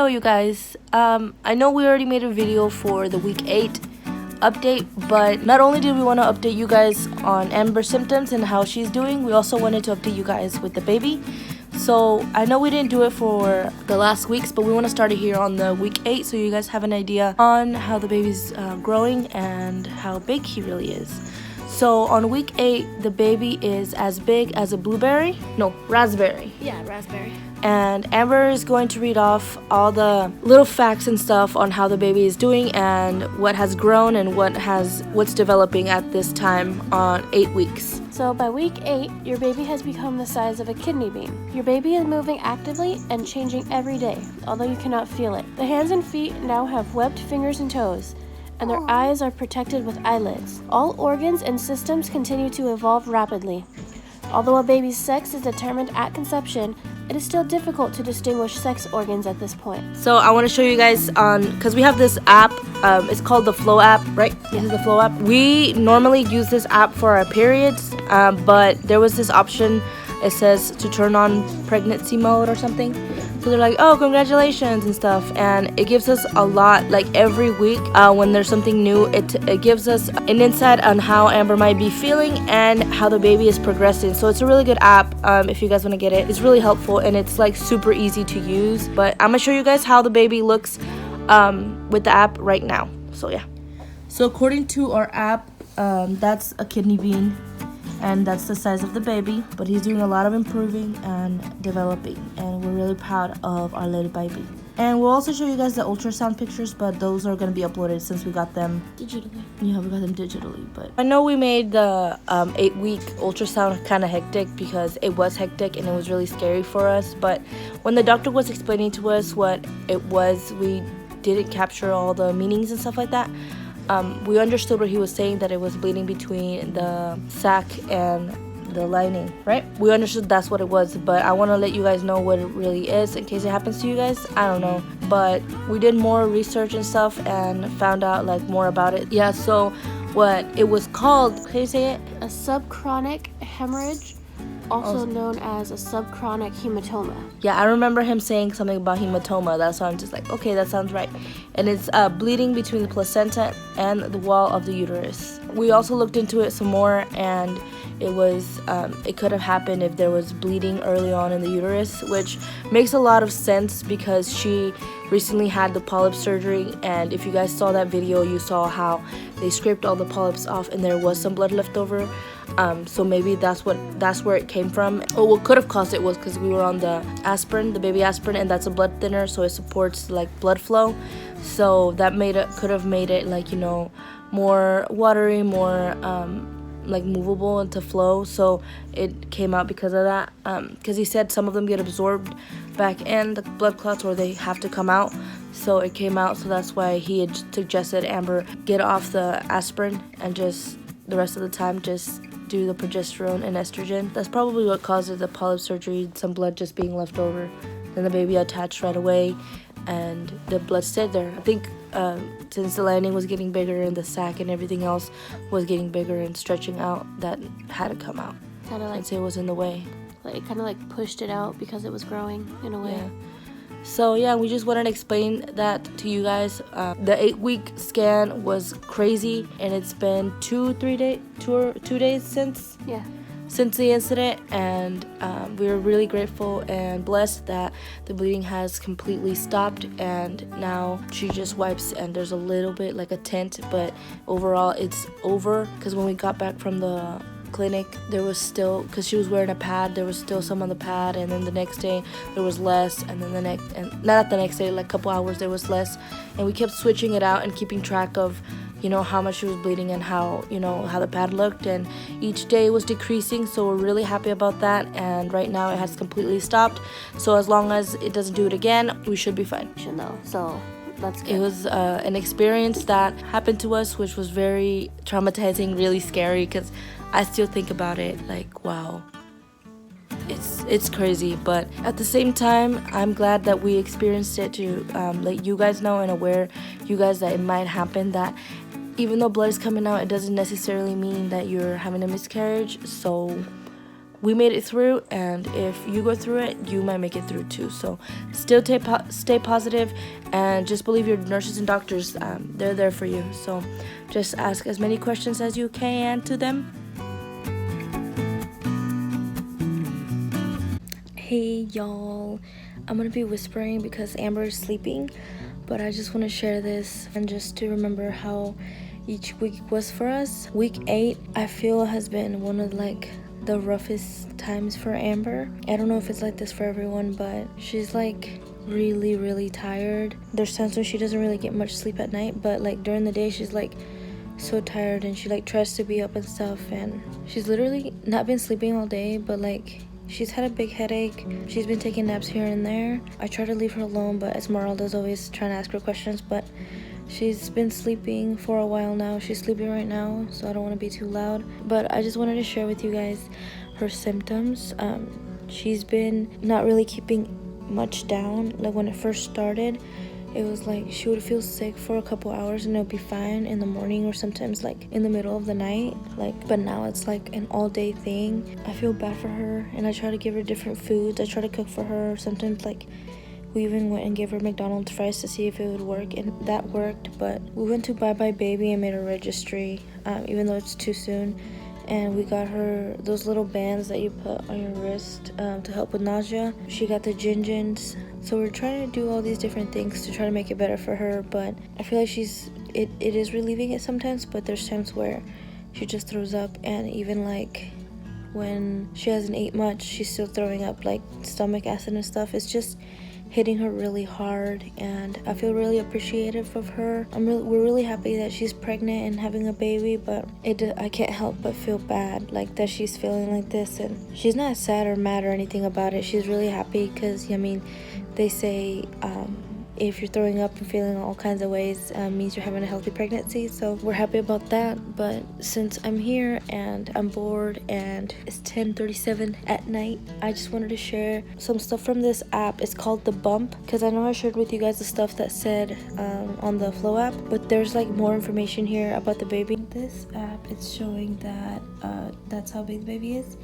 show you guys. I know we already made a video for the week 8 update, but not only did we want to update you guys on Amber's symptoms and how she's doing, we also wanted to update you guys with the baby. So I know we didn't do it for the last weeks, but we want to start it here on the week 8 so you guys have an idea on how the baby's growing and how big he really is. So on week 8, the baby is as big as a blueberry. No, raspberry. Yeah, raspberry. And Amber is going to read off all the little facts and stuff on how the baby is doing and what has grown and what's developing at this time on 8 weeks. So by week 8, your baby has become the size of a kidney bean. Your baby is moving actively and changing every day, although you cannot feel it. The hands and feet now have webbed fingers and toes, and their eyes are protected with eyelids. All organs and systems continue to evolve rapidly. Although a baby's sex is determined at conception, it is still difficult to distinguish sex organs at this point. So I want to show you guys because we have this app, it's called the Flow app, right? This is the Flow app. We normally use this app for our periods, but there was this option, it says to turn on pregnancy mode or something. So they're like, oh, congratulations and stuff, and it gives us a lot, like every week when there's something new, it gives us an insight on how Amber might be feeling and how the baby is progressing. So it's a really good app if you guys want to get it. It's really helpful and it's like super easy to use, but I'm gonna show you guys how the baby looks with the app right now. So yeah, so according to our app, that's a kidney bean. And that's the size of the baby, but he's doing a lot of improving and developing, and we're really proud of our little baby. And we'll also show you guys the ultrasound pictures, but those are going to be uploaded since we got them digitally. Yeah, we got them digitally. But I know we made the 8-week ultrasound kind of hectic because it was hectic and it was really scary for us. But when the doctor was explaining to us what it was, we didn't capture all the meanings and stuff like that. We understood what he was saying, that it was bleeding between the sac and the lining, right? We understood that's what it was, but I want to let you guys know what it really is in case it happens to you guys. I don't know, but we did more research and stuff and found out like more about it. Yeah, so what it was called, can you say it? A subchronic hemorrhage, also known as a subchronic hematoma. Yeah, I remember him saying something about hematoma. That's why I'm just like, okay, that sounds right. And it's bleeding between the placenta and the wall of the uterus. We also looked into it some more, and it could have happened if there was bleeding early on in the uterus, which makes a lot of sense because she recently had the polyp surgery, and if you guys saw that video, you saw how they scraped all the polyps off and there was some blood left over. So maybe that's where it came from. Or what could have caused it was because we were on the aspirin, the baby aspirin, and that's a blood thinner, so it supports like blood flow. So that could have made it like, you know, more watery, more like movable and to flow. So it came out because of that. Because he said some of them get absorbed back in the blood clots or they have to come out. So it came out. So that's why he had suggested Amber get off the aspirin and just the rest of the time just do the progesterone and estrogen. That's probably what caused the polyp surgery, some blood just being left over. Then the baby attached right away and the blood stayed there. I think since the lining was getting bigger and the sac and everything else was getting bigger and stretching out, that had to come out. Kind of like, I'd say it was in the way. Like it kind of like pushed it out because it was growing in a way. Yeah. So yeah, we just wanted to explain that to you guys. The 8-week scan was crazy, and it's been 2 days since the incident, and we were really grateful and blessed that the bleeding has completely stopped, and now she just wipes and there's a little bit like a tint, but overall it's over. Because when we got back from the clinic, there was still, because she was wearing a pad, there was still some on the pad, and then the next day there was less, and then not the next day, like a couple hours there was less, and we kept switching it out and keeping track of, you know, how much she was bleeding and how, you know, how the pad looked, and each day was decreasing. So we're really happy about that, and right now it has completely stopped. So as long as it doesn't do it again, we should be fine. Should know. So that's good. It was an experience that happened to us, which was very traumatizing, really scary, because I still think about it like, wow, it's crazy. But at the same time, I'm glad that we experienced it to let you guys know and aware you guys that it might happen, that even though blood is coming out, it doesn't necessarily mean that you're having a miscarriage. So we made it through, and if you go through it, you might make it through too. So still stay positive, and just believe your nurses and doctors. They're there for you. So just ask as many questions as you can to them. Hey y'all, I'm gonna be whispering because Amber is sleeping, but I just want to share this and just to remember how each week was for us. Week 8, I feel, has been one of like the roughest times for Amber. I don't know if it's like this for everyone, but she's like really tired. There's times when she doesn't really get much sleep at night, but like during the day she's like so tired, and she like tries to be up and stuff, and she's literally not been sleeping all day, but like she's had a big headache. She's been taking naps here and there. I try to leave her alone, but Esmeralda's always trying to ask her questions, but she's been sleeping for a while now. She's sleeping right now, so I don't want to be too loud. But I just wanted to share with you guys her symptoms. She's been not really keeping much down. Like when it first started, it was like she would feel sick for a couple hours and it would be fine in the morning, or sometimes like in the middle of the night. But now it's like an all-day thing. I feel bad for her, and I try to give her different foods. I try to cook for her. Sometimes like we even went and gave her McDonald's fries to see if it would work, and that worked. But we went to Bye Bye Baby and made a registry, even though it's too soon. And we got her those little bands that you put on your wrist to help with nausea. She got the Gingins. So we're trying to do all these different things to try to make it better for her. But I feel like it is relieving it sometimes, but there's times where she just throws up. And even like when she hasn't ate much, she's still throwing up like stomach acid and stuff. It's just hitting her really hard, and I feel really appreciative of her. We're really happy that she's pregnant and having a baby, but I can't help but feel bad like that she's feeling like this. And she's not sad or mad or anything about it. She's really happy because they say if you're throwing up and feeling all kinds of ways, means you're having a healthy pregnancy. So we're happy about that. But since I'm here and I'm bored and it's 10:37 at night, I just wanted to share some stuff from this app. It's called The Bump, because I know I shared with you guys the stuff that said on the Flow app, but there's like more information here about the baby. This app, it's showing that that's how big the baby is,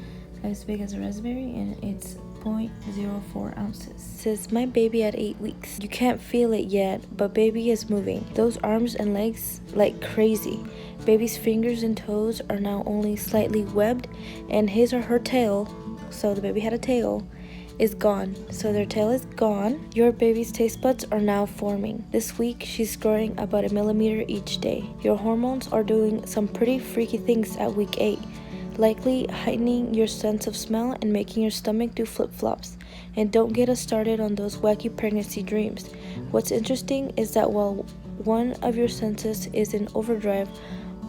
as big as a raspberry, and it's 0.04 ounces. It says, my baby at 8 weeks. You can't feel it yet, but baby is moving. Those arms and legs like crazy. Baby's fingers and toes are now only slightly webbed, and his or her tail, so the baby had a tail, is gone. So their tail is gone. Your baby's taste buds are now forming. This week, she's growing about 1 millimeter each day. Your hormones are doing some pretty freaky things at week 8. Likely heightening your sense of smell and making your stomach do flip-flops. And don't get us started on those wacky pregnancy dreams. What's interesting is that while one of your senses is in overdrive,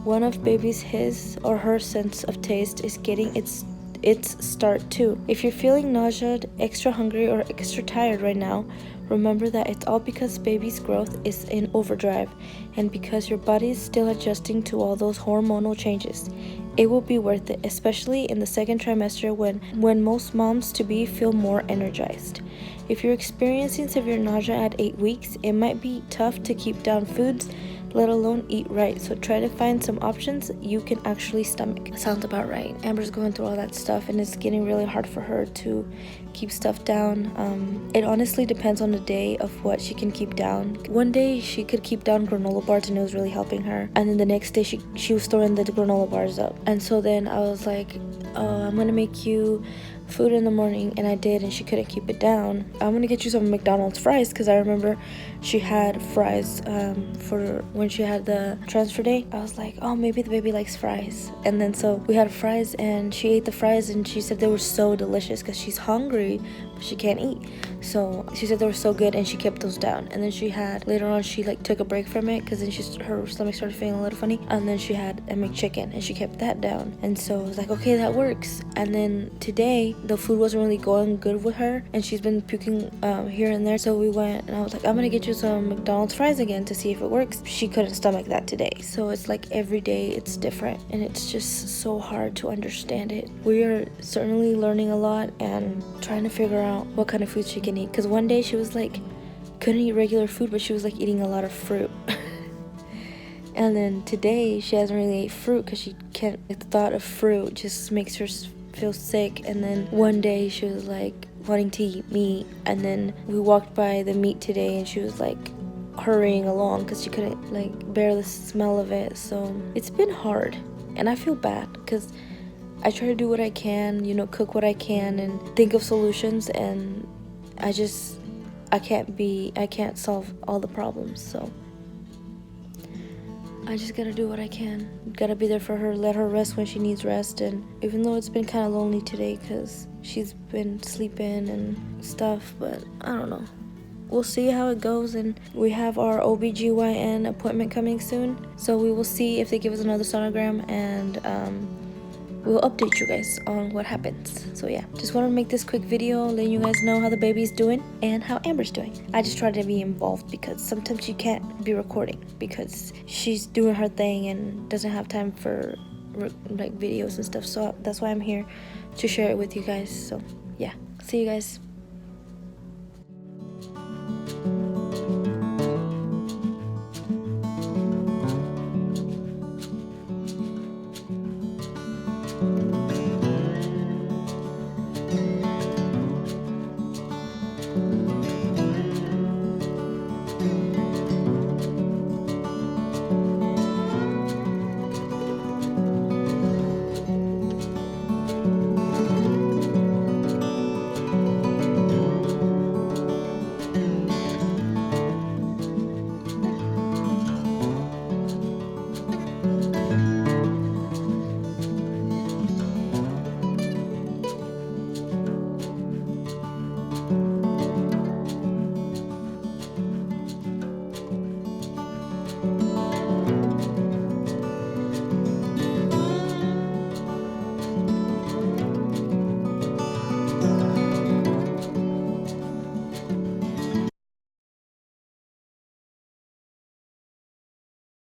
one of baby's his or her sense of taste is getting its start too. If you're feeling nauseated, extra hungry, or extra tired right now, remember that it's all because baby's growth is in overdrive, and because your body is still adjusting to all those hormonal changes. It will be worth it, especially in the second trimester when most moms-to-be feel more energized. If you're experiencing severe nausea at 8 weeks, it might be tough to keep down foods, let alone eat right. So try to find some options you can actually stomach. Sounds about right. Amber's going through all that stuff, and it's getting really hard for her to keep stuff down. It honestly depends on the day of what she can keep down. One day she could keep down granola bars and it was really helping her, and then the next day she was throwing the granola bars up. And so then I was like, I'm gonna make you food in the morning, and I did, and she couldn't keep it down. I'm gonna get you some McDonald's fries, because I remember she had fries for when she had the transfer day. I was like, oh, maybe the baby likes fries. And then so we had fries, and she ate the fries, and she said they were so delicious because she's hungry but she can't eat. So she said they were so good, and she kept those down. And then she had, later on, she like took a break from it because then her stomach started feeling a little funny, and then she had a McChicken, and she kept that down. And so I was like, okay, that works. And then today the food wasn't really going good with her, and she's been puking here and there. So we went, and I was like, I'm gonna get you some McDonald's fries again to see if it works. She couldn't stomach that today. So it's like every day it's different, and it's just so hard to understand it. We are certainly learning a lot and trying to figure out what kind of food she can eat, because one day she was like, couldn't eat regular food, but she was like eating a lot of fruit. And then today she hasn't really ate fruit because she can't, the thought of fruit just makes her feel sick, and then one day she was like wanting to eat meat, and then we walked by the meat today and she was like hurrying along because she couldn't like bear the smell of it. So it's been hard, and I feel bad because I try to do what I can, you know, cook what I can and think of solutions, and I can't solve all the problems. So I just gotta do what I can. Gotta be there for her, let her rest when she needs rest. And even though it's been kind of lonely today because she's been sleeping and stuff, but I don't know. We'll see how it goes, and we have our OBGYN appointment coming soon. So we will see if they give us another sonogram, and we'll update you guys on what happens. So yeah, just want to make this quick video letting you guys know how the baby's doing and how Amber's doing. I just try to be involved because sometimes you can't be recording because she's doing her thing and doesn't have time for like videos and stuff. So that's why I'm here to share it with you guys. So yeah, see you guys.